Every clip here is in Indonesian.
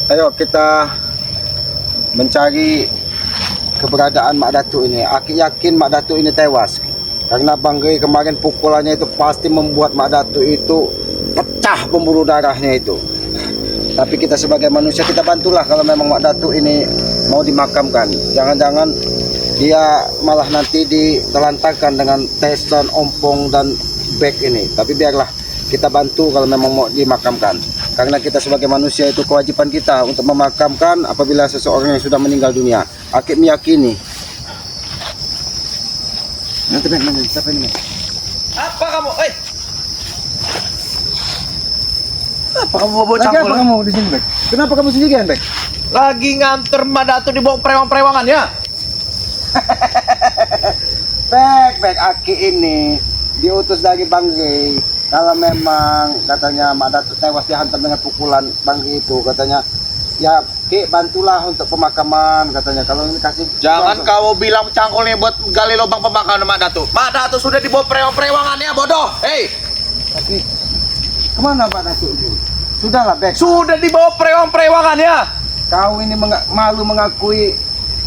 Ayo kita mencari keberadaan Mak Datuk ini. Aki yakin Mak Datuk ini tewas. Karena Bang Gey kemarin pukulannya itu pasti membuat Mak Datuk itu pecah pembuluh darahnya itu. Tapi kita sebagai manusia kita bantulah kalau memang Mak Datuk ini mau dimakamkan. Jangan-jangan dia malah nanti ditelantarkan dengan teson, ompong dan bek ini. Tapi biarlah kita bantu kalau memang mau dimakamkan. Karena kita sebagai manusia itu kewajiban kita untuk memakamkan apabila seseorang yang sudah meninggal dunia. Aki meyakini. Nanti siapa ini? Apa kamu? Apa kamu bawa Lagi cangkul? apa kamu di sini, Bek? Kenapa kamu sendirian, Bek? Lagi nganter Mak Datuk dibawa perewang-perewangan ya? Bek, Aki ini diutus dari Bang Gey. Kalau memang katanya Mak Datuk tewas dihantam dengan pukulan Bang Gey itu, katanya ya Ki bantulah untuk pemakaman katanya. Kalau ini kasih Jangan kamu bilang cangkulnya buat gali lubang pemakaman Mak Datuk. Mak Datuk sudah dibawa perewang-perewangan ya, bodoh. Hei, Tapi kemana Pak Datuk itu? Sudahlah, Bek. sudah dibawa perewang-perewangan ya? Kau ini malu mengakui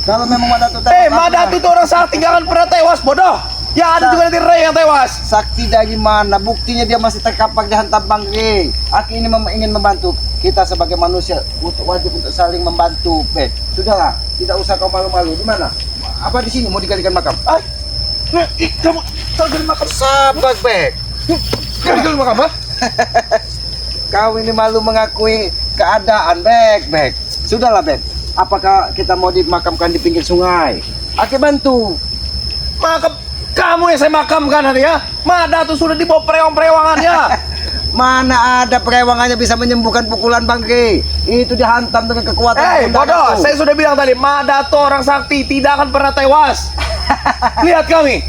kalau memang Mak Datuk tewas. Hei, Mak Datuk itu orang sakti, jangan pernah tewas, bodoh. Ya ada juga nanti Ray yang tewas. Sakti dari mana? Buktinya dia masih terkapar dihantam Bang Gey. Aki ini ingin membantu kita sebagai manusia, untuk wajib untuk saling membantu, Bek. Sudahlah, tidak usah kau malu-malu. Di mana? Apa di sini mau digalikan makam? Kamu gali makam. Sabar, Bek. Gali makam, ha? Kau ini malu mengakui keadaan, Bek. Sudahlah, Bek. Apakah kita mau dimakamkan di pinggir sungai? Aki bantu. Makam kamu yang saya makamkan hari ya. Mak Datuk sudah dibawa perewang-perewangan ya. Mana ada perewangannya bisa menyembuhkan pukulan Bang Gey. Itu dihantam dengan kekuatan. Hei, Bunda bodoh, Datuk. saya sudah bilang tadi, Mak Datuk orang sakti, tidak akan pernah tewas. Lihat kami.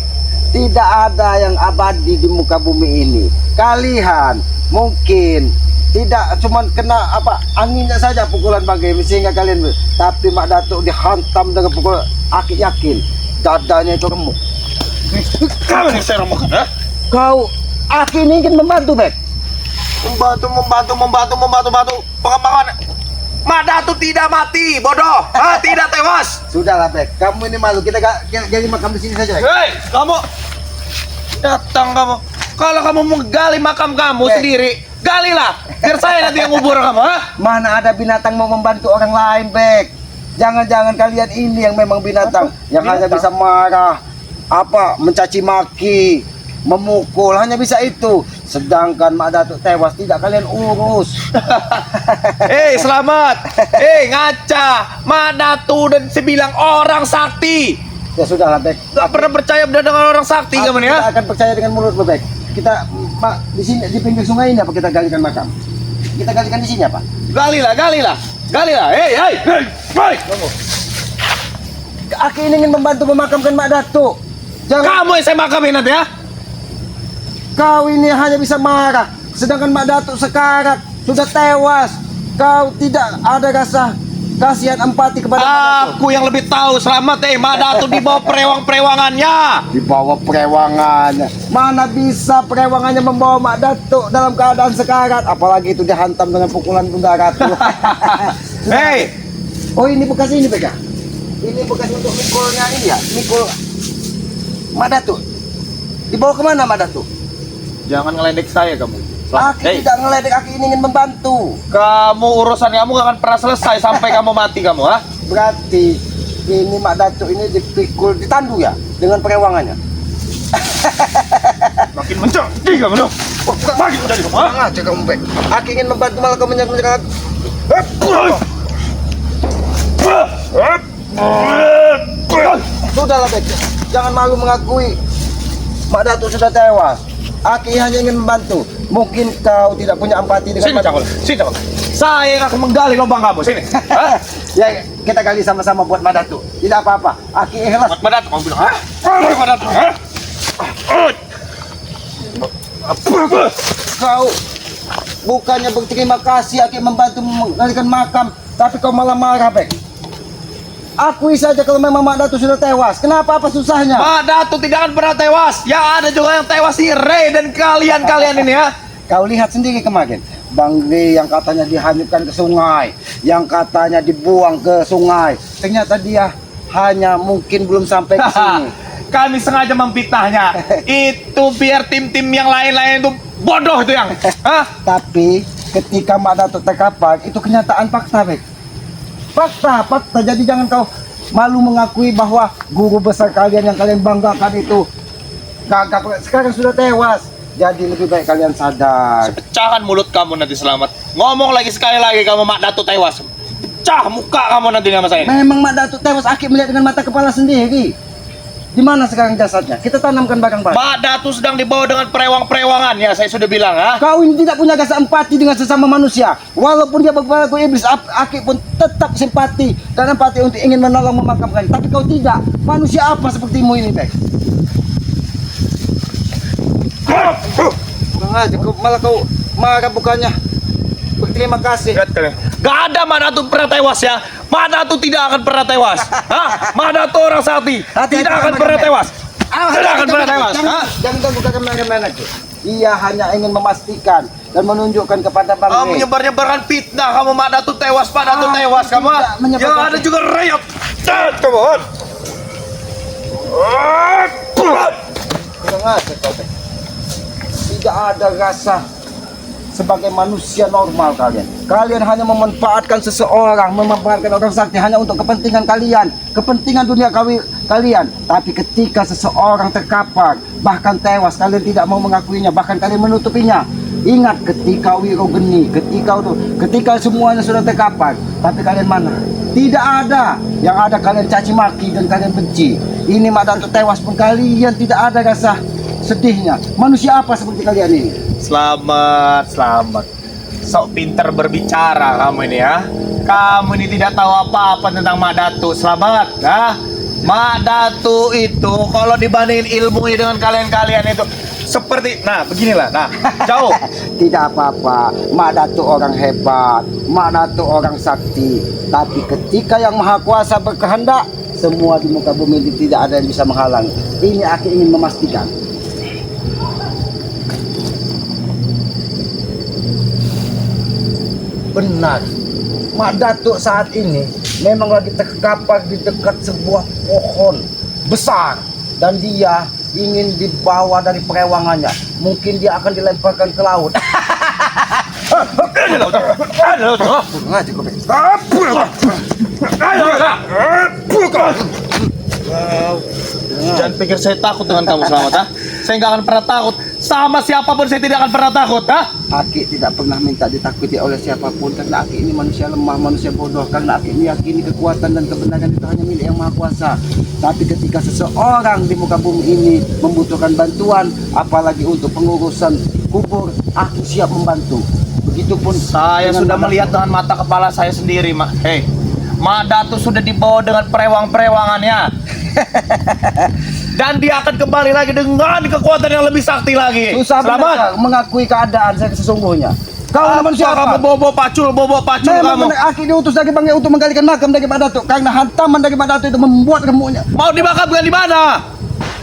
Tidak ada yang abadi di muka bumi ini. Kalian mungkin tidak cuma kena anginnya saja pukulan Bang Gey sehingga kalian, tapi Mak Datuk dihantam dengan pukulan. Aki yakin dadanya itu remuk. Kamu yang saya romokan, ha? Kau Aki ini ingin membantu, Bek. Membantu pengembangan. Mak Datuk tidak mati, bodoh. Tidak tewas. Sudahlah, Bek. Kamu ini malu. Kita gali makam di sini saja, Bek. Hei, kamu datang kamu. Kalau kamu menggali makam kamu sendiri, galilah. Biar saya nanti yang ngubur kamu, ha? Mana ada binatang mau membantu orang lain, Bek. Jangan-jangan kalian ini yang memang binatang yang hanya bisa marah, mencaci maki, memukul, hanya bisa itu. Sedangkan Mak Datuk tewas tidak kalian urus. Hei, selamat. Hei, ngaca. Mak Datuk dan sebilang orang sakti. Ya sudahlah, Bek. Gak pernah percaya dengan orang sakti kamu ya? Kita akan percaya dengan mulut, Bek. Kita di sini di pinggir sungai ini apa kita galikan makam? Kita galikan di sini apa? Galilah. Hei. Aki ini ingin membantu memakamkan Mak Datuk. Jangan. Kamu yang saya makamin nanti ya? Kau ini hanya bisa marah, sedangkan Mak Datuk sekarang sudah tewas. Kau tidak ada rasa kasihan empati kepada Mak Datuk. Aku yang lebih tahu. Selamat, Mak Datuk dibawa perewang-perewangannya. Dibawa perewangannya. Mana bisa perewangannya membawa Mak Datuk dalam keadaan sekarat? Apalagi itu dihantam dengan pukulan Bunda Ratu. Hei, Oh, ini bekas ini, Beka. Ini bekas untuk mikulnya ini ya, mikul Mak Datuk. Dibawa kemana Mak Datuk? jangan ngeledek saya kamu. Aki tidak ngeledek, Aki ini ingin membantu. Kamu urusan kamu gak akan pernah selesai sampai kamu mati kamu, ha? Berarti ini Mak Datuk ini dipikul, ditandu ya dengan perewangannya. Makin menjadi kamu dong. Makin menjadi kamu, ha? Aja kamu, Bek. Aki ingin membantu malah kau menyerang aku. Sudahlah, Bek. Jangan malu mengakui Mak Datuk sudah tewas. Aki hanya ingin membantu. Mungkin kau tidak punya empati dengan Sini, Cangkul. Saya yang akan menggali lubang kamu, sini. Ha? Ya, kita gali sama-sama buat Mak Datuk. Tidak apa-apa. Aki ikhlas. Mak Datuk kamu bilang, ha? Mak Datuk, ha? Kau bukannya berterima kasih Aki membantu menggalikan makam, tapi kau malah marah, Bek. Akui saja kalau memang Mak Datuk sudah tewas. Kenapa apa susahnya? Mak Datuk tidak akan pernah tewas. Yang ada juga yang tewas si Ray dan kalian ini, ha? Kau lihat sendiri kemarin. Bangli yang katanya dihanyutkan ke sungai, yang katanya dibuang ke sungai. Ternyata dia hanya mungkin belum sampai ke sini. Kami sengaja memfitnahnya. Itu biar tim-tim yang lain-lain itu bodoh itu yang. Hah? Tapi ketika Mak Datuk terkapar, itu kenyataan fakta, Bek. Fakta. Jadi jangan kau malu mengakui bahwa guru besar kalian yang kalian banggakan itu gagal. Sekarang sudah tewas. Jadi lebih baik kalian sadar. Pecahkan mulut kamu nanti Selamat. Ngomong lagi sekali lagi kamu Mak Datuk tewas. Pecah muka kamu nanti sama saya. Memang Mak Datuk tewas, Aki melihat dengan mata kepala sendiri. Di mana sekarang jasadnya? Kita tanamkan barang-barang. Mak Datuk sedang dibawa dengan perewang-perewangan ya, saya sudah bilang, ha? Kau ini tidak punya rasa empati dengan sesama manusia. Walaupun dia berperilaku iblis, Aki pun tetap simpati dan empati untuk ingin menolong memakamkan. Tapi kau tidak. Manusia apa sepertimu ini, Bek? Kurang aja, malah kau marah bukannya berterima kasih. Gak ada Mak Datuk pernah tewas ya. Mak Datuk tidak akan pernah tewas. Hah? Mak Datuk orang sakti. Tidak akan pernah tewas. Tidak akan pernah tewas. Jangan bukan kemana-mana. Ia hanya ingin memastikan dan menunjukkan kepada Bang Kamu menyebar-nyebarkan fitnah kamu Mak Datuk tewas, Pak Datuk tewas kamu. Yang ada juga reyot. Come on. Kurang aja kau, Bek. Tidak ada rasa sebagai manusia normal kalian. Kalian hanya memanfaatkan seseorang, memanfaatkan orang sakti hanya untuk kepentingan kalian, kepentingan dunia kalian. Tapi ketika seseorang terkapar, bahkan tewas, kalian tidak mau mengakuinya, bahkan kalian menutupinya. Ingat ketika Wirogeni, ketika semuanya sudah terkapar, tapi kalian mana? Tidak ada. Yang ada kalian caci maki dan kalian benci. Ini Mak Datuk tewas pun kalian tidak ada rasa sedihnya. Manusia apa seperti kalian ini? Selamat. Sok pintar berbicara kamu ini ya. Kamu ini tidak tahu apa-apa tentang Mak Datuk. Selamat, ya. Mak Datuk itu kalau dibandingin ilmunya dengan kalian-kalian itu seperti, nah beginilah, nah jauh. Tidak apa-apa, Mak Datuk orang hebat, Mak Datuk orang sakti. Tapi ketika yang Maha Kuasa berkehendak, semua di muka bumi ini tidak ada yang bisa menghalang. Ini aku ingin memastikan. Benar, Mak Datuk saat ini memang lagi terkapar di dekat sebuah pohon besar dan dia ingin dibawa dari perewangannya. Mungkin dia akan dilemparkan ke laut. Jangan pikir saya takut dengan kamu Selamat, ha? Saya nggak akan pernah takut. Sama siapapun saya tidak akan pernah takut, ha? Aki tidak pernah minta ditakuti oleh siapapun karena Aki ini manusia lemah, manusia bodoh. Karena Aki meyakini kekuatan dan kebenaran itu hanya milik Yang Maha Kuasa. Tapi ketika seseorang di muka bumi ini membutuhkan bantuan, apalagi untuk pengurusan kubur, Aki siap membantu. Begitupun Saya dengan sudah Mak melihat Datuk. dengan mata kepala saya sendiri, Mak. Hei, Mak Datuk sudah dibawa dengan perewang-perewangannya. Dan dia akan kembali lagi dengan kekuatan yang lebih sakti lagi. Susah benar mengakui keadaan saya sesungguhnya. Kau manusia Kamu apa? bobo pacul kamu. Memang Aki diutus dari Bang untuk menggalikan makam dari Mak Datuk karena hantaman dari Mak Datuk itu membuat kamunya. Mau dimakamkan di mana?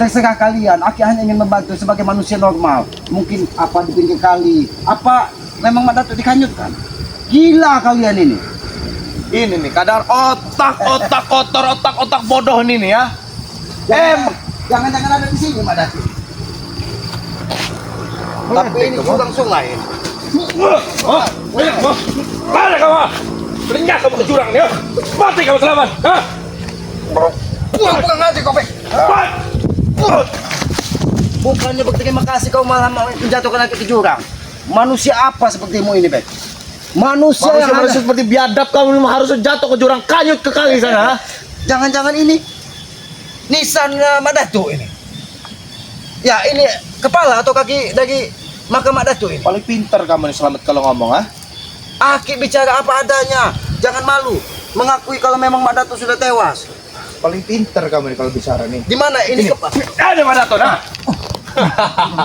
Terserah kalian. Aki hanya ingin membantu sebagai manusia normal. Mungkin apa di pinggir kali, apa memang Mak Datuk dikanyutkan. Gila kalian ini. Ini nih kadang otak kotor, otak bodoh ini nih ya. Jangan-jangan ada di sini Mak Datuk. Tapi ini jurang sungai. Mana kamu? Lenyap kamu ke jurang nih. Mati kamu Selamat. Hah? Pulang aja kau, Bek. Bukannya berterima kasih kau malah mau menjatuhkan Aki ke jurang. Manusia apa sepertimu ini, Bek? Manusia yang Manusia seperti biadab kamu harus jatuh ke jurang kanyut ke kali sana. Jangan-jangan ini nisan Mak Datuk ini. Ya, ini kepala atau kaki dari makam Mak Datuk ini. Paling pintar kamu nih Selamat kalau ngomong, ha? Aki bicara apa adanya. Jangan malu mengakui kalau memang Mak Datuk sudah tewas. Paling pintar kamu nih kalau bicara nih. Di mana ini kepala? Ada Mak Datuk, nah.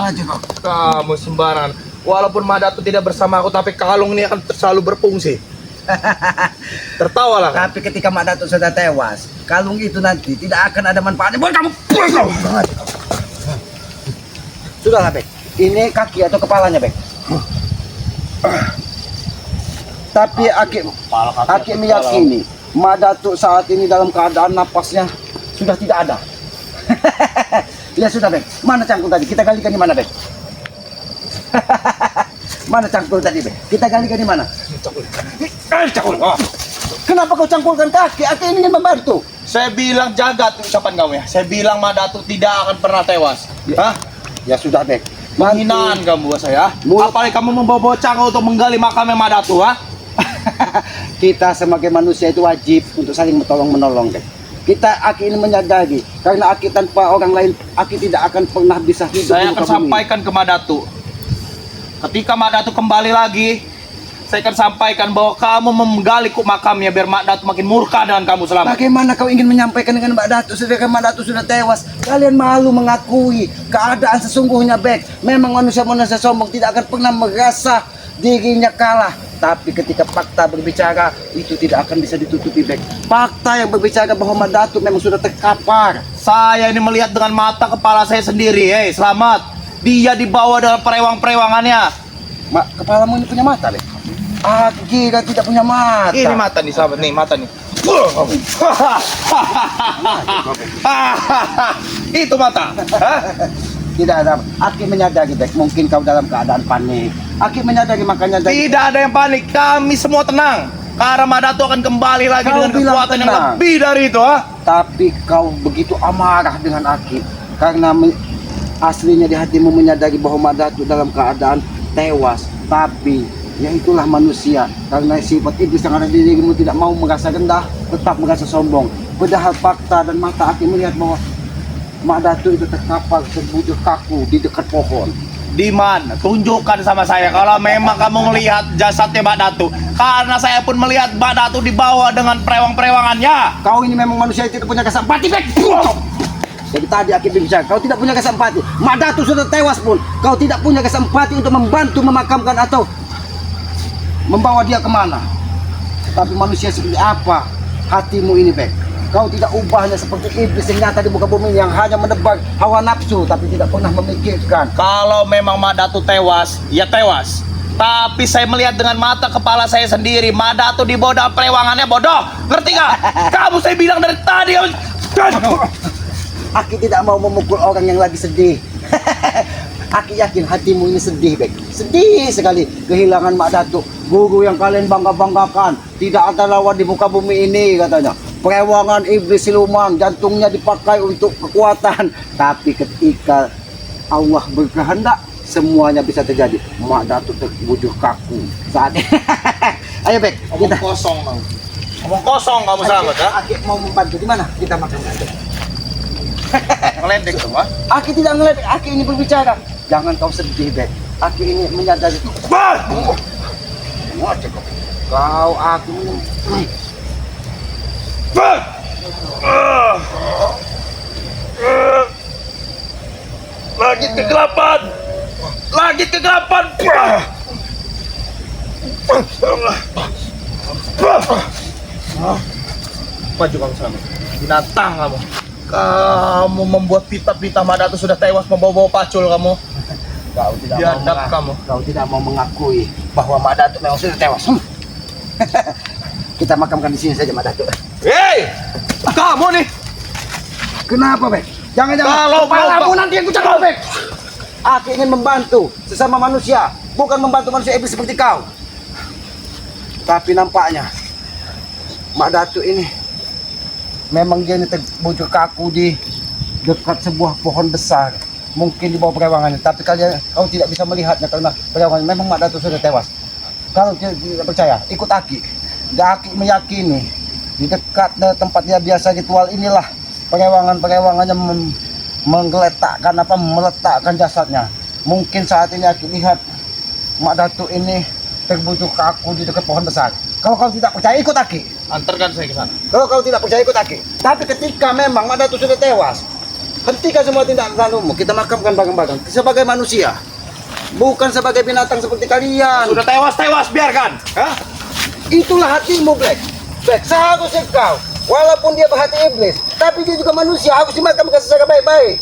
Aja kau. Kamu sembarangan. Walaupun Mak Datuk tidak bersama aku, tapi kalung ini akan selalu berfungsi. Tertawalah kan? Tapi ketika Mak Datuk sudah tewas, kalung itu nanti tidak akan ada manfaatnya buat kamu. Sudahlah, Bek. Ini kaki atau kepalanya, Bek. Tapi Aki meyakini Mak Datuk saat ini dalam keadaan napasnya sudah tidak ada. Ya sudah, Bek. Mana cangkul tadi? Kita galikan di mana, Bek? Mana cangkul tadi, Bek? Kita galikan di mana? Cangkul. Oh. Kenapa kau cangkulkan kaki? Aki ini yang membantu. Saya bilang jaga tuh ucapan kamu ya. Saya bilang Mak Datuk tidak akan pernah tewas. Hah? Ya sudah, Bek. Penghinaan kamu buat saya. Mulut- Apalagi kamu membawa cangkul untuk menggali makamnya Mak Datuk, ha? Kita sebagai manusia itu wajib untuk saling menolong, Bek. Aki ini menyadari karena Aki tanpa orang lain Aki tidak akan pernah bisa hidup. Saya di akan muka bumi. sampaikan ke Mak Datuk. Ketika Mak Datuk kembali lagi, saya akan sampaikan bahwa kamu menggali makamnya biar Mak Datuk makin murka dengan kamu selama. Bagaimana kau ingin menyampaikan dengan Mbak Datuk sedangkan Mbak Datuk sudah tewas? Kalian malu mengakui keadaan sesungguhnya, Bek. Memang manusia-manusia sombong tidak akan pernah merasa dirinya kalah. Tapi ketika fakta berbicara, itu tidak akan bisa ditutupi, Bek. Fakta yang berbicara bahwa Mbak Datuk memang sudah terkapar. Saya ini melihat dengan mata kepala saya sendiri, selamat. Dia dibawa dalam perewang-perewangannya. Kepalamu ini punya mata, Bek? Aku kira tidak punya mata. Ini mata nih, sahabat nih, mata nih. Itu mata. Hah? Tidak ada. Aki menyadari, Bek. Mungkin kau dalam keadaan panik. Aki menyadari makanya dari... Tidak ada yang panik, kami semua tenang. Karena Mak Datuk akan kembali lagi Kau dengan bilang kekuatan yang tenang. lebih dari itu, ha? Tapi kau begitu amarah dengan Aki karena aslinya di hatimu menyadari bahwa Mak Datuk dalam keadaan tewas. Tapi ya itulah manusia, karena sifat iblis yang ada di dirimu tidak mau merasa rendah, tetap merasa sombong. Padahal fakta dan mata Aki melihat bahwa Mak Datuk itu terkapar terbujur kaku di dekat pohon. Di mana? Tunjukkan sama saya kalau memang kamu melihat jasadnya Mak Datuk. Karena saya pun melihat Mak Datuk dibawa dengan perewang-perewangannya. Kau ini memang manusia yang tidak punya kesempati, Bek. Jadi tadi Aki berbicara, kau tidak punya kesempati. Mak Datuk sudah tewas pun, kau tidak punya kesempati untuk membantu memakamkan atau membawa dia kemana. Tapi manusia seperti apa hatimu ini, Bek? Kau tidak ubahnya seperti iblis yang nyata di muka bumi yang hanya menebar hawa nafsu tapi tidak pernah memikirkan. Kalau memang Mak Datuk tewas, ya tewas. Tapi saya melihat dengan mata kepala saya sendiri, Mak Datuk dibawa dalam perewangannya, bodoh. Ngerti gak? Kamu saya bilang dari tadi. Aki tidak mau memukul orang yang lagi sedih. Aki yakin hatimu ini sedih, Bek. Sedih sekali kehilangan Mak Datuk, guru yang kalian bangga-banggakan. Tidak ada lawan di muka bumi ini, katanya. Perewangan iblis siluman, jantungnya dipakai untuk kekuatan. Tapi ketika Allah berkehendak, semuanya bisa terjadi. Mak Datuk terbujur kaku saat ini. Ayo, Bek, kita Kosong kamu. Ngomong kosong kamu sahabat, ha? Aki mau membantu di mana? Kita makan aja. Ngeledek semua. Aki tidak ngeledek, Aki ini berbicara. Jangan kau sedih, Bek. Aki ini menyadari. Ngocek kau. Kau aku Lagi kegelapan. Lagi kegelapan. Maju kamu sama. Binatang kamu. Kamu membuat pita-pita Mak Datuk sudah tewas membawa-bawa pacul kamu. Kau tidak Biadab mau kamu. Kau tidak mau mengakui bahwa Mak Datuk memang sudah tewas. Kita makamkan di sini saja, Mak Datuk. Hei, kamu nih. Kenapa, Bek? Jangan-jangan Kalau kepalamu kau- nanti yang kucakap, Bek. Aku ingin membantu sesama manusia, bukan membantu manusia iblis seperti kau. Tapi nampaknya Mak Datuk ini memang dia ini terbujur kaku di dekat sebuah pohon besar. Mungkin di bawah perewangannya, tapi kau tidak bisa melihatnya karena perewangannya. Memang Mak Datuk sudah tewas. Kalau tidak percaya, ikut Aki. Dan Aki meyakini di dekat tempat dia biasa ritual inilah perewangan-perewangannya meletakkan jasadnya. Mungkin saat ini Aki lihat Mak Datuk ini terbujur kaku di dekat pohon besar. Kalau kau tidak percaya, ikut Aki. Antarkan saya ke sana. Kalau kau tidak percaya, ikut Aki. Tapi ketika memang Mak Datuk sudah tewas, hentikan semua tindakan lalumu. Kita makamkan bareng-bareng sebagai manusia, bukan sebagai binatang seperti kalian. Sudah tewas, biarkan. Hah? Itulah hatimu, Black. Black, seharusnya kau, walaupun dia berhati iblis, tapi dia juga manusia, harus dimakamkan secara baik-baik.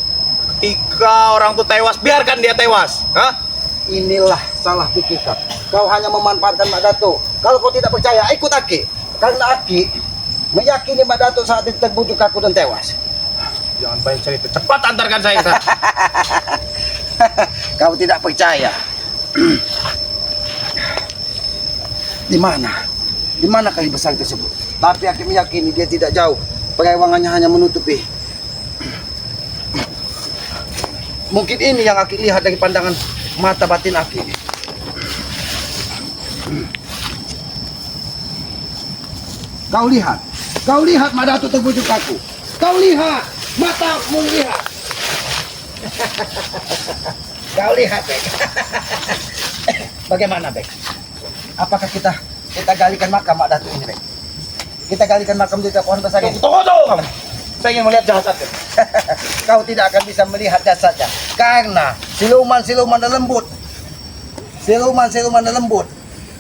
Ketika orang itu tewas, biarkan dia tewas. Hah? Inilah salah pikir kau. Kau hanya memanfaatkan Mak Datuk. Kalau kau tidak percaya, ikut Aki. Karena Aki meyakini Mak Datuk saat itu terbujuk kaku dan tewas. Jangan banyak cerita. Cepat antarkan saya ke sana. Kau tidak percaya. Di mana? Di mana kayu besar tersebut? Tapi Aki meyakini dia tidak jauh. Perewangannya hanya menutupi. Mungkin ini yang Aki lihat dari pandangan mata batin Aki. Kau lihat Mak Datuk terbujuk kaku. Kau lihat, matamu lihat. Kau lihat, Bek. Bagaimana, Bek? Apakah kita galikan makam Mak Datuk ini, Bek? Kita galikan makam di pohon besar ini. Tunggu. Saya ingin melihat jasadnya. Kau tidak akan bisa melihat jasadnya karena siluman-siluman dan lembut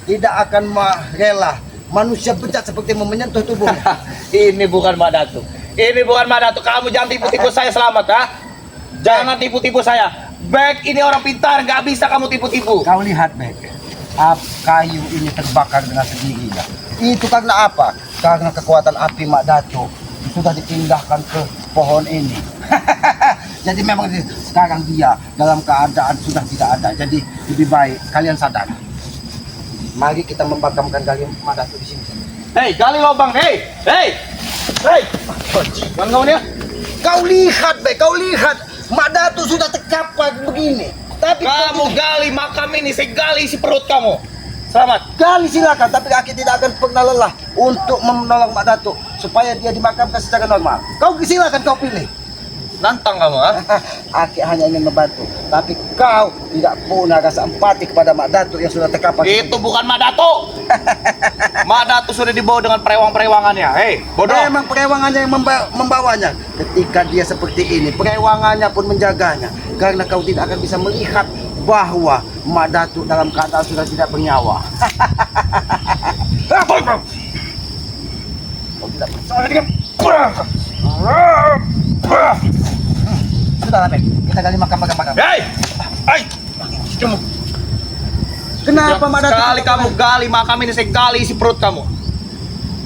tidak akan rela manusia bejat seperti menyentuh tubuhnya. Ini bukan Mak Datuk. Kamu jangan tipu-tipu saya, Selamat, ha? Jangan tipu-tipu saya. Bek ini orang pintar, nggak bisa kamu tipu-tipu. Kau lihat, Bek, kayu ini terbakar dengan sendirinya. Itu karena apa? Karena kekuatan api Mak Datuk sudah dipindahkan ke pohon ini. Jadi memang sekarang dia dalam keadaan sudah tidak ada. Jadi lebih baik kalian sadar. Mari kita memakamkan Mak Datuk di sini. Hei, gali lubang, hei. Jangan kau ni. Kau lihat, Bek, Mak Datuk sudah terkapar begini. Tapi Kamu gali makam ini, saya gali isi perut kamu. Selamat. gali silakan, tapi Aki tidak akan pernah lelah untuk menolong Mak Datuk supaya dia dimakamkan secara normal. Kau silakan kau pilih. Nantang kamu, ha? Aki hanya ingin membantu, tapi kau tidak punya rasa empati kepada Mak Datuk yang sudah terkapar. Itu bukan Mak Datuk. Mak Datuk sudah dibawa dengan perewang-perewangannya. Hei, bodoh. Memang perewangannya yang membawanya. Ketika dia seperti ini, perewangannya pun menjaganya. Karena kau tidak akan bisa melihat bahwa Mak Datuk dalam keadaan sudah tidak bernyawa. Kau tidak percaya dengan Sudahlah, Bek. Kita gali makam. Hei! Kamu. Kenapa Mak Datuk? Sekali kamu gali makam ini, saya gali isi perut kamu.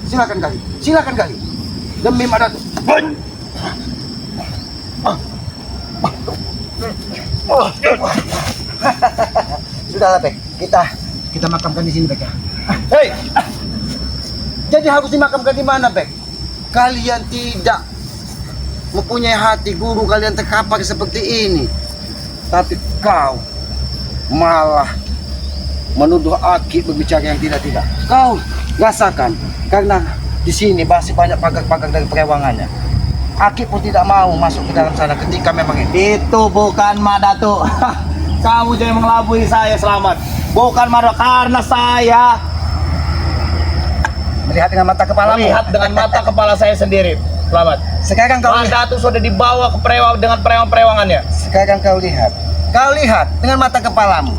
Silakan gali. Demi Mak Datuk. Sudahlah, Bek. Kita makamkan di sini, Bek, ya. Hei! Jadi harus dimakamkan di mana, Bek? Kalian tidak mempunyai hati, guru kalian terkapar seperti ini. Tapi kau malah menuduh Aki berbicara yang tidak-tidak. Kau rasakan, karena di sini masih banyak pagar-pagar dari perewangannya. Aki pun tidak mau masuk ke dalam sana ketika memang ini. Itu bukan Mak Datuk. Kamu jangan mengelabui saya, Selamat. Bukan Mak Datuk, karena saya Melihat dengan mata kepala. melihat dengan mata kepala saya sendiri, Selamat. Sekarang kau Mak lihat. Datuk sudah dibawa ke dengan perewang-perewangannya. Sekarang kau lihat. Kau lihat dengan mata kepalamu.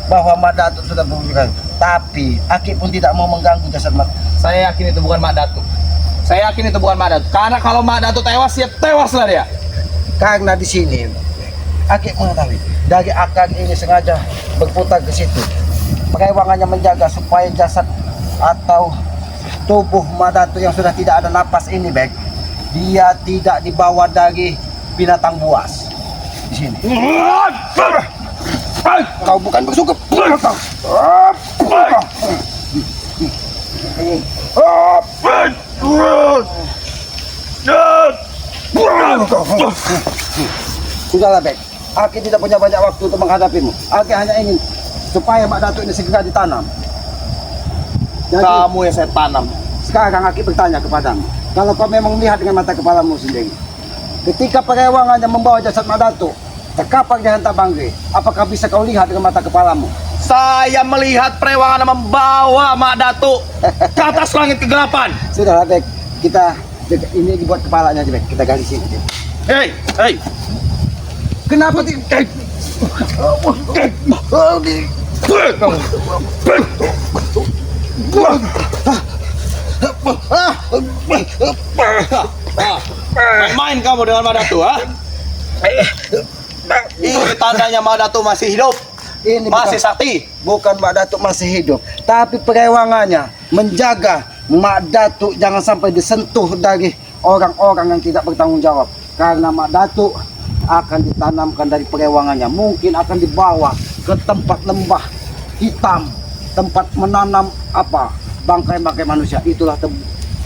Bahwa Mak Datuk sudah berubah. Tapi Aki pun tidak mau mengganggu jasad Mak. Saya yakin itu bukan Mak Datuk. Karena kalau Mak Datuk tewas, ya tewaslah dia. Karena di sini Aki mengetahui dari akan ini sengaja berputar ke situ. Perewangannya menjaga supaya jasad atau tubuh Mak Datuk yang sudah tidak ada napas ini, Bek, dia tidak dibawa dari binatang buas di sini. Kau bukan bersuka. Sudahlah, Bek. Aki tidak punya banyak waktu untuk menghadapimu. Aki hanya ingin supaya Mak Datuk ini segera ditanam. Jadi, Kamu yang saya tanam. sekarang Aki bertanya kepadamu. Kalau kau memang melihat dengan mata kepalamu sendiri, ketika perewangannya membawa jasad Mak Datuk terkapar di hantar bangke, apakah bisa kau lihat dengan mata kepalamu? Saya melihat perewangan membawa Mak Datuk ke atas langit kegelapan. Sudahlah, Bek. Kita ini dibuat kepalanya aja, Bek. Kita gali sini. Hei. Kenapa tidak? Main kamu dengan Mak Datuk, ha? Ini tandanya Mak Datuk masih hidup, Ini masih sakti. bukan Mak Datuk masih hidup, tapi perewangannya menjaga Mak Datuk jangan sampai disentuh dari orang-orang yang tidak bertanggung jawab. Karena Mak Datuk akan ditanamkan dari perewangannya, mungkin akan dibawa ke tempat lembah hitam, tempat menanam bangkai-bangkai manusia. Itulah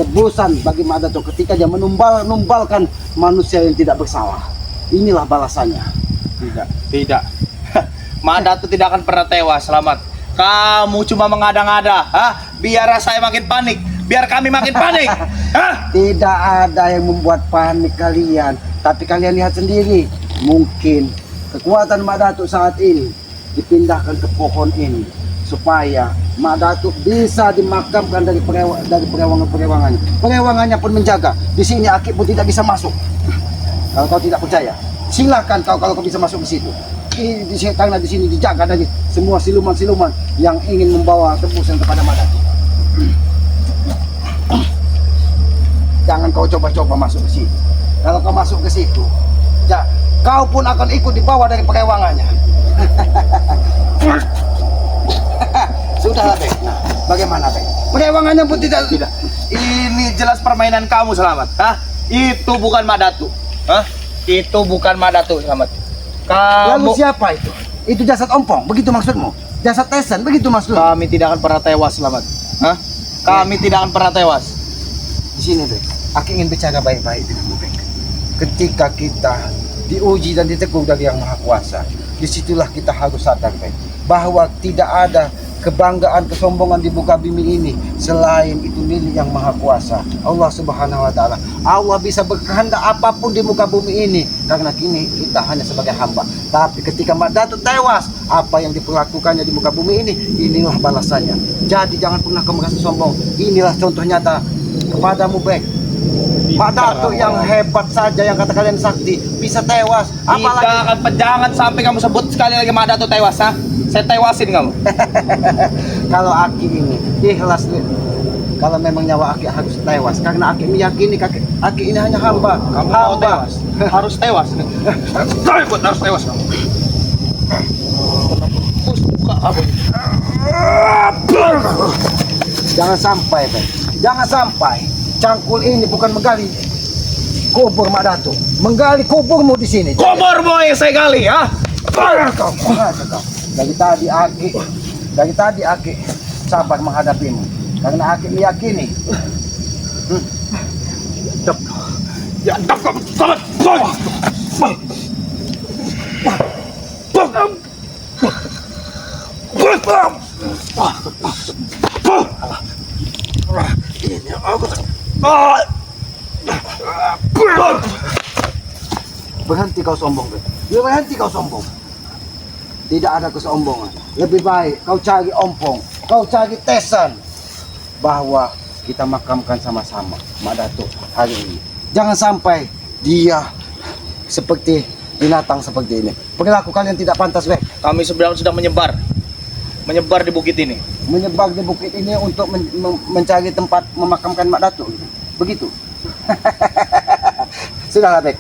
tebusan bagi Mak Datuk ketika dia menumbalkan manusia yang tidak bersalah. Inilah balasannya. Tidak. Mak Datuk tidak akan pernah tewas, Selamat. Kamu cuma mengada-ngada, biar saya makin panik, biar kami makin panik. Tidak ada yang membuat panik kalian, tapi kalian lihat sendiri. Mungkin kekuatan Mak Datuk saat ini dipindahkan ke pohon ini supaya Mak Datuk bisa dimakamkan dari perewangannya. Perewangannya pun menjaga. Di sini Akik pun tidak bisa masuk. Kalau kau tidak percaya, silakan kalau kau bisa masuk ke situ. Karena di sini dijaga dari semua siluman-siluman yang ingin membawa tebusan kepada Mak Datuk. Jangan kau coba-coba masuk ke situ. Kalau kau masuk ke situ, kau pun akan ikut dibawa dari perewangannya. Sudahlah, Bek. Nah, bagaimana, Bek? Perewangannya pun tidak. Ini jelas permainan kamu, Selamat. Itu bukan Mak Datuk. Itu bukan Mak Datuk, Selamat. Lalu siapa itu? Itu jasad ompong, begitu maksudmu? Jasad Tesan, begitu maksudmu? Kami tidak akan pernah tewas, Selamat. Kami tidak akan pernah tewas. Di sini, Bek. Aku ingin bicara baik-baik denganmu, Bek. Ketika kita diuji dan ditegur dari Yang Maha Kuasa, disitulah kita harus sadar, Bek, bahwa tidak ada kebanggaan, kesombongan di muka bumi ini selain itu milik Yang Maha Kuasa, Allah Subhanahu wa taala. Allah bisa berkehendak apapun di muka bumi ini karena kini kita hanya sebagai hamba. Tapi ketika Mak Datuk tewas, apa yang diperlakukannya di muka bumi ini, inilah balasannya. Jadi jangan pernah kamu merasa sombong. Inilah contoh nyata kepadamu, Bek. Mak Datuk yang hebat saja, yang kata kalian sakti, bisa tewas. Apalagi Jangan sampai kamu sebut sekali lagi Mak Datuk tewas, Saya tewasin kamu. Kalau Aki ini ikhlas, kalau memang nyawa Aki harus tewas, karena Aki meyakini Aki ini hanya hamba. Kamu mau tewas? Harus tewas. Harus tewas kamu. Jangan sampai, Bek. Jangan sampai cangkul ini bukan menggali kubur Mak Datuk, menggali kuburmu di sini. Kuburmu yang saya gali, Kau. Dari tadi Aki sabar menghadapimu, karena Aki meyakini. Berhenti kau sombong, Bek. Berhenti kau sombong. Tidak ada kesombongan. Lebih baik kau cari ompong, kau cari Tesan, bahwa kita makamkan sama-sama Mak Datuk hari ini. Jangan sampai dia seperti binatang seperti ini. Perilaku kalian tidak pantas, Bek. Kami sedang menyebar di bukit ini. Menyebar di bukit ini untuk mencari tempat memakamkan Mak Datuk. Begitu. Sudahlah, Bek.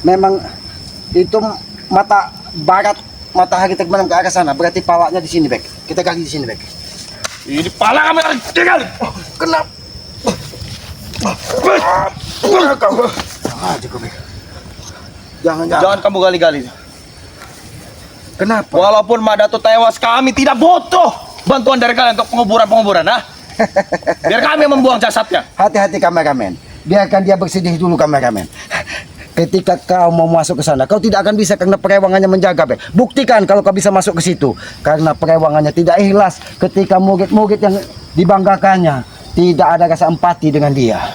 Memang itu mata barat matahari terbenam ke arah sana, berarti pawaknya di sini, Bek. Kita gali di sini, Bek. Ini pala kami lagi tinggal. Kenapa? Aja kau, Bek. Jangan kamu gali-gali. Kenapa? Walaupun Mak Datuk tewas, kami tidak butuh bantuan dari kalian untuk penguburan, Biar kami membuang jasadnya. Hati-hati kameramen. Biarkan dia bersedih dulu, kameramen. Ketika kau mau masuk ke sana, kau tidak akan bisa karena perewangannya menjaga, Bek. Buktikan kalau kau bisa masuk ke situ, karena perewangannya tidak ikhlas ketika murid-murid yang dibanggakannya tidak ada rasa empati dengan dia.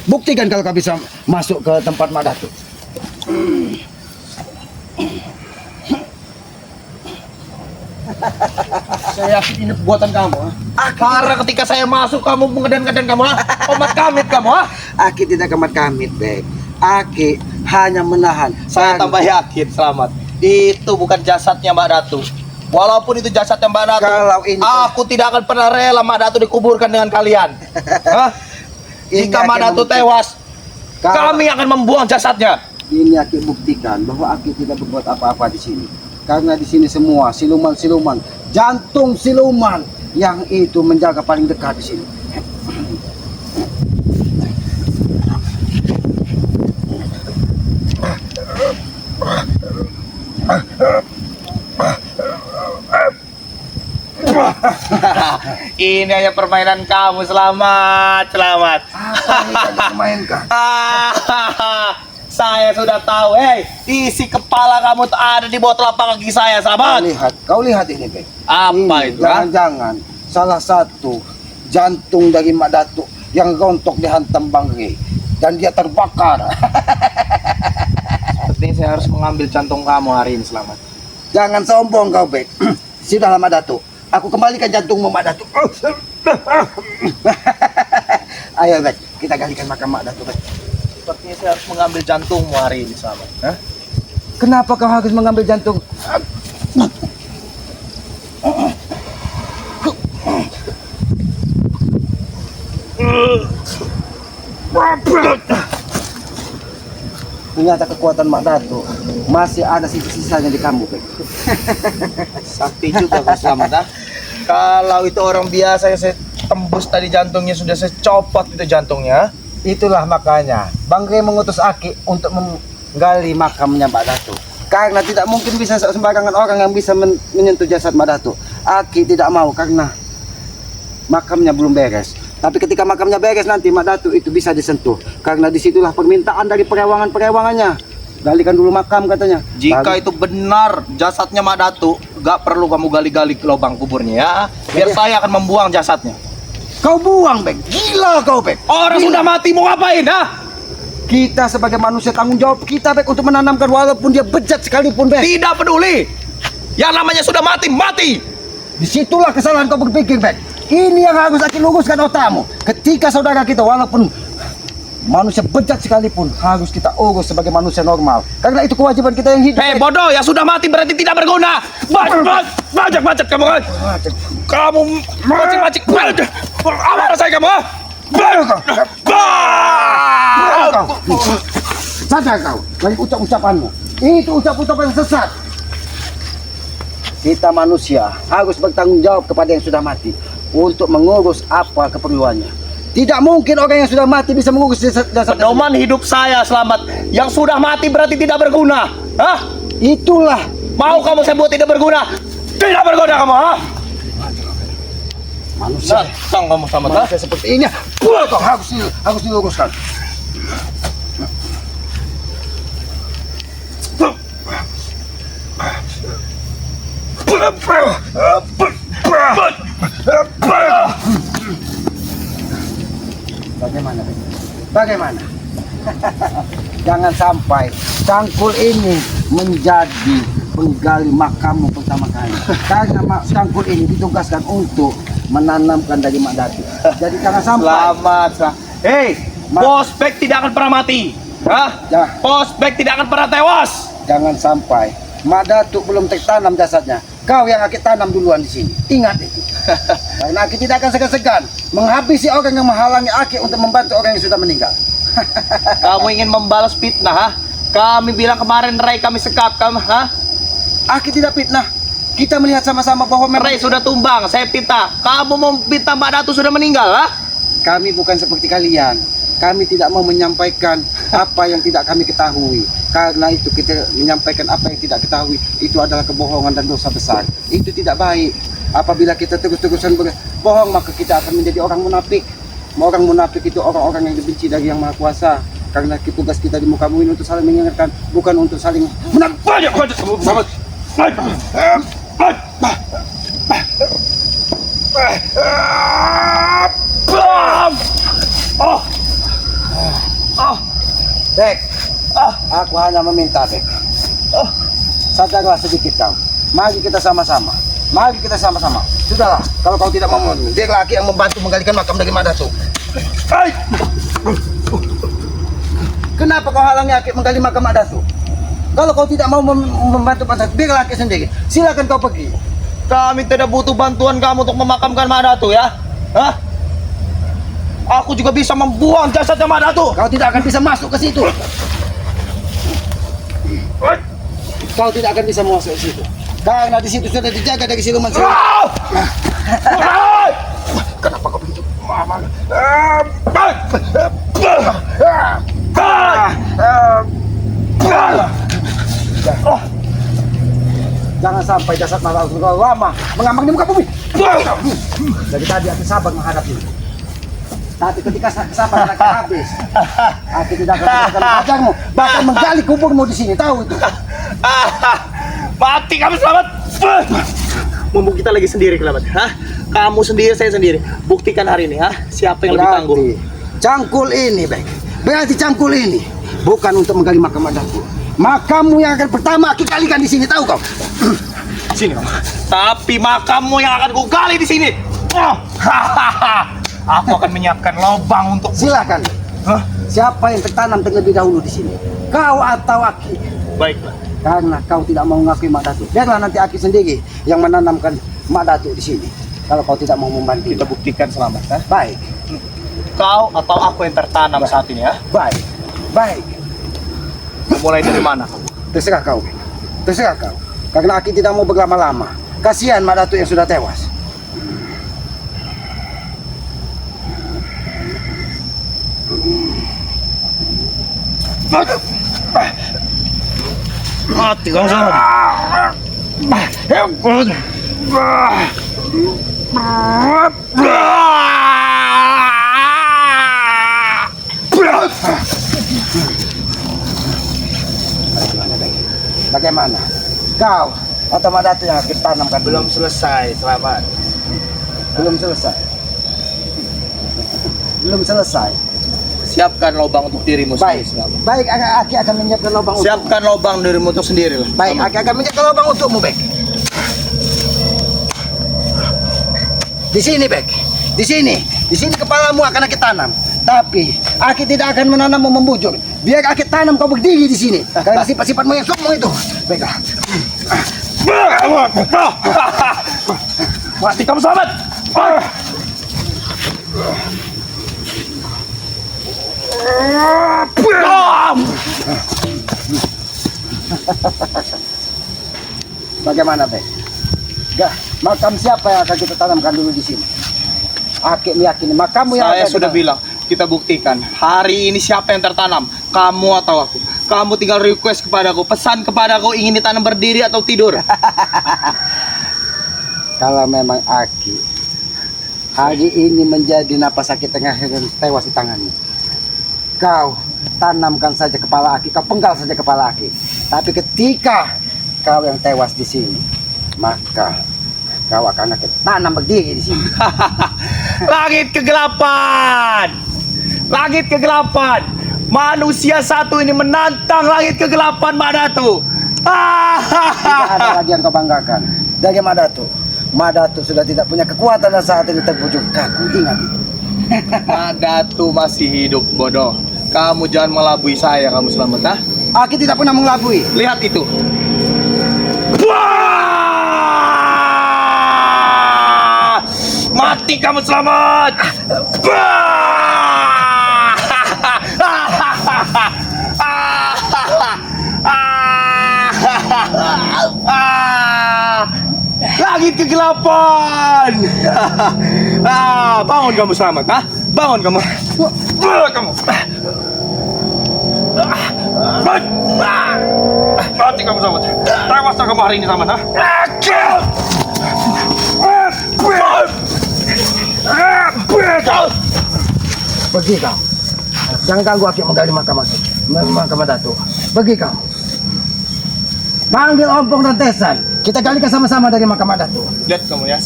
Buktikan kalau kau bisa masuk ke tempat Mak Datuk. Saya yakin ini buatan kamu. Karena ketika saya masuk, kamu mengedan-gedan kamu, komat kamit kamu. Aki tidak komat kamit, Bek. Aki hanya menahan. Saya tambah yakin, Selamat. Itu bukan jasadnya Mak Datuk. Walaupun itu jasadnya Mak Datuk, Kalau ini aku tidak akan pernah rela Mak Datuk dikuburkan dengan kalian. Ini Jika Mak akan Datuk membuktikan. tewas, Kalau- kami akan membuang jasadnya. ini Aki buktikan bahwa Aki tidak berbuat apa-apa di sini. Karena di sini semua siluman-siluman, jantung siluman yang itu menjaga paling dekat di sini. Ini hanya permainan kamu. Selamat. Apa yang kau mainkan? Saya sudah tahu. Isi kepala kamu tuh ada di bawah telapak kaki saya. Selamat. Kau lihat ini, Bek. Apa Ini itu? Ha? jangan-jangan salah satu jantung dari Mak Datuk yang rontok dihantam Bangre dan dia terbakar. Sepertinya saya harus mengambil jantung kamu hari ini. Selamat. Jangan sombong kau, Bek. Sudahlah Mak Datuk, aku kembalikan jantungmu Mak Datuk. Ayo, Bek, kita galikan makam Mak Datuk, Bek. Sepertinya saya harus mengambil jantungmu hari ini. Selamat. Hah? Kenapa kau harus mengambil jantung? Ternyata kekuatan Mak Datuk masih ada sisa-sisanya di kamu, Bek. Sakti juga kau. Selamat. Ha? Kalau itu orang biasa yang saya tembus tadi jantungnya, sudah saya copot itu jantungnya. Itulah makanya Bangre mengutus Aki untuk menggali makamnya Mak Datuk. Karena tidak mungkin bisa sembarangan orang yang bisa menyentuh jasad Mak Datuk. Aki tidak mau karena makamnya belum beres. Tapi ketika makamnya beres nanti Mak Datuk itu bisa disentuh. Karena disitulah permintaan dari perewangan-perewangannya. Galikan dulu makam katanya. Jika itu benar jasadnya Mak Datuk, gak perlu kamu gali-gali ke lubang kuburnya ya. Biar saya akan membuang jasadnya. Kau buang, Bek. Gila kau, Bek. Orang Gila. sudah mati mau ngapain, ha? Kita sebagai manusia tanggung jawab kita, Bek, untuk menanamkan walaupun dia bejat sekalipun, Bek. Tidak peduli. Yang namanya sudah mati, mati. Disitulah kesalahan kau berpikir, Bek. Ini yang harus Aki luruskan otakmu. Ketika saudara kita walaupun manusia bejat sekalipun harus kita urus sebagai manusia normal. Karena itu kewajiban kita yang hidup. Hei bodoh, yang sudah mati berarti tidak berguna. Bajak kamu kan? Kamu macik-macik. Apa saya kamu? Ha? Sadar kau dari ucap-ucapanmu. Itu ucap-ucapan yang sesat. Kita manusia harus bertanggung jawab kepada yang sudah mati untuk mengurus apa keperluannya. Tidak mungkin orang yang sudah mati bisa mengurus jasad. Pedoman hidup saya selamat. Yang sudah mati berarti tidak berguna. Hah? Itulah Mau kamu saya buat tidak berguna? Tidak berguna kamu, ha? manusia. Datang kamu sama ha? Manusia seperti ini kau harus diluruskan. Bagaimana? Bagaimana? Jangan sampai cangkul ini menjadi penggali makammu pertama kali. Karena cangkul ini ditugaskan untuk menanamkan dari Mak Datuk. Jadi jangan sampai. Selamat. Hei, Pospek tidak akan pernah mati. Hah? Ya. Pospek tidak akan pernah tewas. Jangan sampai Mak Datuk belum tertanam jasadnya. Kau yang Aki tanam duluan di sini. Ingat itu. Karena Aki tidak akan segan-segan menghabisi orang yang menghalangi Aki untuk membantu orang yang sudah meninggal. Kamu ingin membalas fitnah, ha? Kami bilang kemarin Ray kami sekap, kamu, ha? Aki tidak fitnah. Kita melihat sama-sama bahwa memang Ray sudah tumbang, saya pita. Kamu mau pita Mbak Datu sudah meninggal, ha? kami bukan seperti kalian. Kami tidak mau menyampaikan apa yang tidak kami ketahui. Karena itu kita menyampaikan apa yang tidak ketahui itu adalah kebohongan dan dosa besar. Itu tidak baik. Apabila kita terus-terusan berbohong maka kita akan menjadi orang munafik. Orang munafik itu orang-orang yang dibenci dari Yang Maha Kuasa. Karena tugas kita di muka bumi ini untuk saling mengingatkan, bukan untuk saling menang. Banyak sama. Bek, aku hanya meminta, Bek. Sadarlah sedikit kau. Mari kita sama-sama. Mari kita sama-sama. Sudahlah, kalau kau tidak mau, dia laki yang membantu menggalikan makam dari Mak Datuk. Kenapa kau halangi Aki menggali makam Mak Datuk? Kalau kau tidak mau membantu Mak Datuk, biar laki sendiri. Silakan kau pergi. Kami tidak butuh bantuan kamu untuk memakamkan Mbak Datu, ya? Hah? Aku juga bisa membuang jasadnya Mbak Datu. Kau tidak akan bisa masuk ke situ. Kau tidak akan bisa masuk ke situ. Karena di situ sudah dijaga dari siluman siluman. Kenapa kau begitu? Jangan sampai jasad malah terlalu lama mengambang di muka bumi. Dari tadi aku sabar menghadapi. Tapi ketika sabar akan habis, aku tidak akan mengajarmu, bahkan menggali kuburmu di sini. Tahu itu? Mati kamu selamat. Mumpung kita lagi sendiri Kerabat. Hah? Kamu sendiri, saya sendiri. Buktikan hari ini, siapa yang lebih tangguh. Cangkul ini, baik. Berarti cangkul ini bukan untuk menggali makam Datuk. Makammu yang akan pertama aku galikan di sini, tahu kau? Sini kamu. Tapi makammu yang akan kugali di sini. Aku akan menyiapkan lubang untuk. Silakan. Siapa yang tertanam terlebih dahulu di sini? Kau atau Aki? Baiklah. Karena kau tidak mau mengakui Mak Datuk, biarlah nanti Aki sendiri yang menanamkan Mak Datuk di sini. Kalau kau tidak mau membantu, Kita buktikan selamat. baik, Kau atau aku yang tertanam saat ini, baik, baik. Mulai dari mana kamu? Terserah kau, terserah kau. Karena Aki tidak mau berlama-lama. Kasihan Mak Datuk yang sudah tewas. Mati kamu selamat. Bagaimana? Kau atau Mak Datuk yang akan tanamkan? Belum selesai, selamat. Belum selesai. Belum selesai. Siapkan lubang untuk dirimu Baik, sendiri. Selamat. baik. Aki akan menyiapkan lubang untuk. Siapkan lubang dirimu untuk sendiri lah. Baik, Aki akan menyiapkan lubang untukmu, Bek. Di sini, Bek. Di sini. Di sini kepalamu akan Aki tanam. Tapi Aki tidak akan menanammu membujur. Biar Aki tanam kau berdiri di sini. Karena sifat-sifatmu yang sombong itu. Baiklah. Mati kamu selamat. Bagaimana, Bek? Gak, makam siapa yang akan kita tanamkan dulu di sini? Aki meyakini makammu yang Saya akan sudah kita- bilang, kita buktikan. Hari ini siapa yang tertanam? Kamu atau aku? Kamu tinggal request kepadaku, pesan kepadaku ingin ditanam berdiri atau tidur. Kalau memang Aki hari ini menjadi napas sakit tengah dan tewas di tanganmu, kau tanamkan saja kepala Aki, kau penggal saja kepala Aki. Tapi ketika kau yang tewas di sini, maka kau akan Aki tanam berdiri di sini. Langit kegelapan. Langit kegelapan. Manusia satu ini menantang langit kegelapan, Mak Datuk. Tidak ada lagi yang kau banggakan. Dari Mak Datuk. Mak Datuk sudah tidak punya kekuatan dan saat ini terbujuk kaku. Ingat itu. Mak Datuk masih hidup, bodoh. Kamu jangan melabui saya, kamu selamat, Aki tidak pernah mengelabui. Lihat itu. Wah! Mati kamu selamat. Langit kegelapan. Bangun kamu selamat, Bangun kamu. Kamu. Mati kamu selamat. Tewas kamu hari ini selamat, Pergi kau. Jangan ganggu Aki menggali makam Datuk. Pergi kau. Panggil Ompong dan Tesan. Kita galikan sama-sama dari makam Datuk. Lihat kamu ya.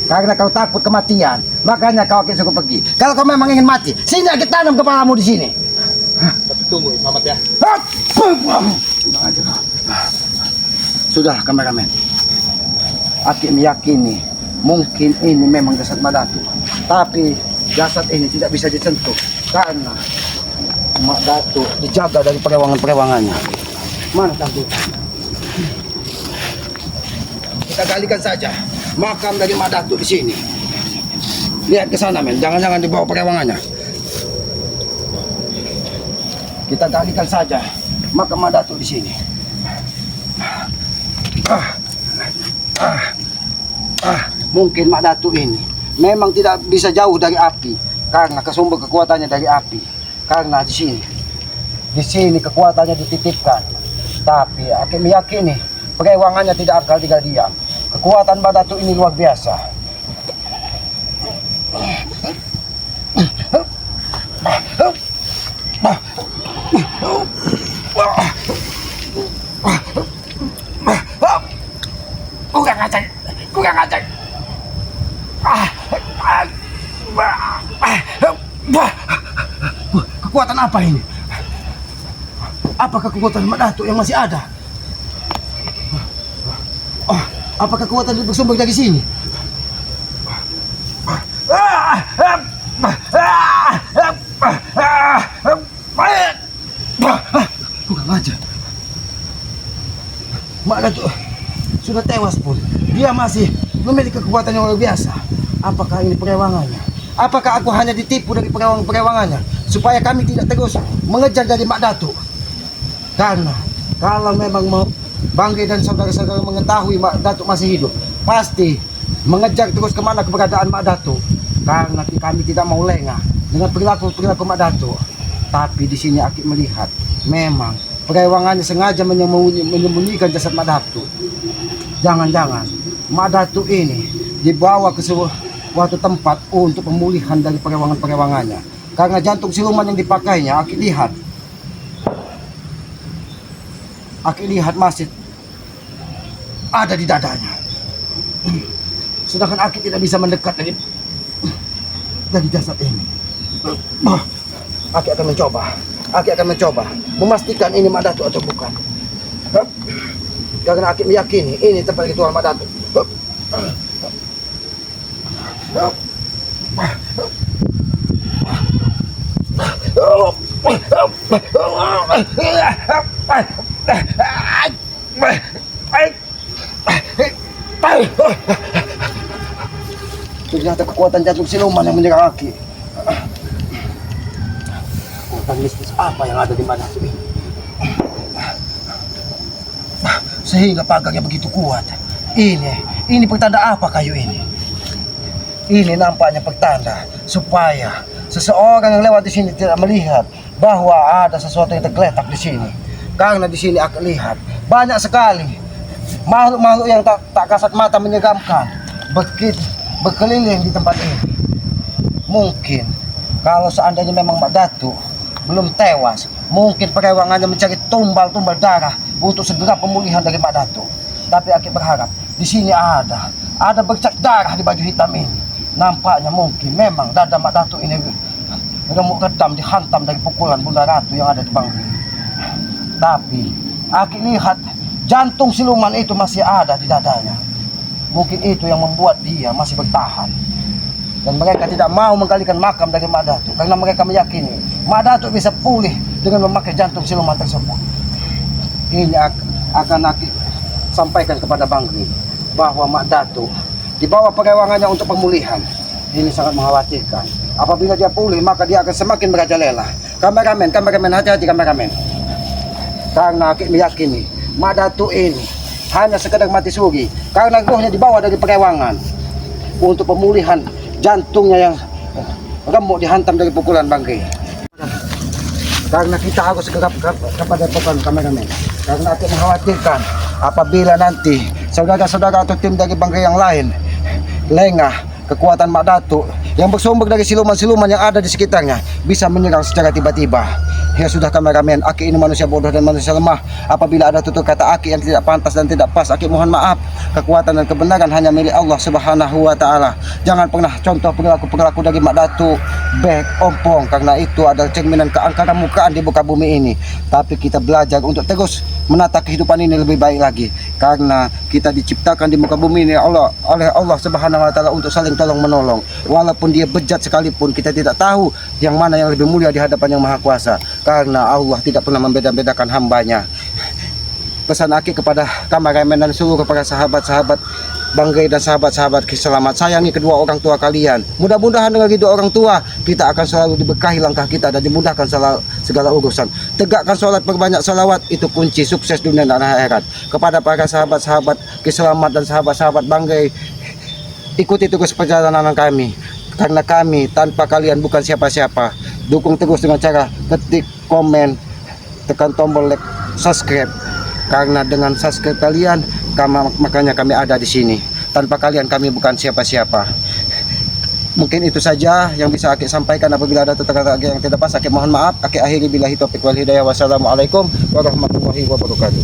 Karena kau takut kematian, makanya kau akan suruh pergi. Kalau kau memang ingin mati, sini Aki tanam kepalamu di sini. Tapi tunggu, selamat ya. Sudah, kameramen. Aki meyakini mungkin ini memang jasad Mak Datuk. Tapi jasad ini tidak bisa disentuh karena Mak Datuk dijaga dari perewangan-perewangannya. Mana Datuk? Kita galikan saja makam dari Mak Datuk di sini. Lihat ke sana, men. Jangan-jangan dibawa perewangannya. Kita galikan saja maka Mak Datuk di sini. Mungkin Mak Datuk ini memang tidak bisa jauh dari api karena kesumber kekuatannya dari api. Karena di sini kekuatannya dititipkan. Tapi aku meyakini perewangannya tidak akan tinggal diam. Kekuatan Mak Datuk ini luar biasa. Kurang ajar. Kekuatan apa ini? Apakah kekuatan Mak Datuk yang masih ada? Apakah kekuatan itu bersumber dari sini? Kurang ajar. Mak Datuk sudah tewas pun. Dia masih memiliki kekuatan yang luar biasa. Apakah ini perewangannya? Apakah aku hanya ditipu dari perewangannya supaya kami tidak terus mengejar dari Mak Datuk? Karena kalau memang mau Banggai dan saudara-saudara mengetahui Mak Datuk masih hidup, pasti mengejar terus kemana keberadaan Mak Datuk. Karena kami tidak mau lengah dengan perilaku Mak Datuk. Tapi di sini aku melihat memang perewangannya sengaja menyembunyikan jasad Mak Datuk. Jangan-jangan Mak Datuk ini dibawa ke suatu tempat untuk pemulihan dari perewangan-perewangannya. Karena jantung siluman yang dipakainya, aku lihat masih ada di dadanya. Sedangkan aku tidak bisa mendekat dari jasad ini. Aku akan mencoba memastikan ini Mak Datuk atau bukan. Karena aku meyakini ini tempat ritual Mak Datuk. Ternyata kekuatan jantung siluman yang menyerang Aki. Kekuatan mistis apa yang ada di Mak Datuk ini? Sehingga pagarnya begitu kuat. Ini pertanda apa kayu ini? Ini nampaknya pertanda supaya seseorang yang lewat di sini tidak melihat bahwa ada sesuatu yang tergeletak di sini. Karena di sini aku lihat banyak sekali makhluk-makhluk yang tak kasat mata menyeramkan berkeliling di tempat ini. Mungkin kalau seandainya memang Mak Datuk belum tewas, mungkin perewangannya mencari tumbal-tumbal darah untuk segera pemulihan dari Mak Datuk. Tapi aku berharap di sini ada bercak darah di baju hitam ini. Nampaknya mungkin memang dada Mak Datuk ini remuk redam dihantam dari pukulan Bunda Ratu yang ada di Banggai. Tapi aku lihat jantung siluman itu masih ada di dadanya. Mungkin itu yang membuat dia masih bertahan. Dan mereka tidak mau menggalikan makam dari Mak Datuk karena mereka meyakini Mak Datuk bisa pulih dengan memakai jantung siluman tersebut. Ini akan aku sampaikan kepada Banggai bahwa Mak Datuk dibawa perewangannya untuk pemulihan. Ini sangat mengkhawatirkan. Apabila dia pulih maka dia akan semakin merajalela. Kameramen, hati-hati kameramen. Karena aku meyakini Mak Datuk ini hanya sekedar mati suri karena rohnya dibawa dari perewangan untuk pemulihan jantungnya yang remuk dihantam dari pukulan Banggai. Karena kita harus segera kepada program kameramen. Karena aku mengkhawatirkan apabila nanti saudara-saudara atau tim dari Banggai yang lain lengah kekuatan Mak Datuk yang bersumber dari siluman-siluman yang ada di sekitarnya bisa menyerang secara tiba-tiba. Ya sudah kameramen, Aki ini manusia bodoh dan manusia lemah. Apabila ada tutur kata Aki yang tidak pantas dan tidak pas, Aki mohon maaf. Kekuatan dan kebenaran hanya milik Allah Subhanahu wa Ta'ala. Jangan pernah contoh perilaku dari Mak Datuk Bek Ompong, karena itu adalah cerminan keangkaran mukaan di muka bumi ini. Tapi kita belajar untuk terus menata kehidupan ini lebih baik lagi, karena kita diciptakan di muka bumi ini oleh Allah Subhanahu wa Ta'ala untuk saling tolong menolong. Walaupun dia bejat sekalipun, kita tidak tahu yang mana yang lebih mulia di hadapan yang Maha Kuasa, karena Allah tidak pernah membeda-bedakan hambanya. Pesan Aki kepada kameramen dan seluruh para sahabat-sahabat Banggai dan sahabat-sahabat selamat, sayangi kedua orang tua kalian. Mudah-mudahan dengan ridho orang tua kita akan selalu diberkahi langkah kita dan dimudahkan segala urusan. Tegakkan sholat, perbanyak salawat, itu kunci sukses dunia dan akhirat. Kepada para sahabat-sahabat keselamat dan sahabat-sahabat Banggai, ikuti terus perjalanan kami, karena kami tanpa kalian bukan siapa-siapa. Dukung terus dengan cara ketik, komen, tekan tombol like, subscribe, karena dengan subscribe kalian makanya kami ada di sini. Tanpa kalian kami bukan siapa-siapa. Mungkin itu saja yang bisa Aki sampaikan. Apabila ada kata-kata yang tidak pas, Aki mohon maaf. Aki akhiri billahi taufiq wal hidayah. Wassalamualaikum warahmatullahi wabarakatuh.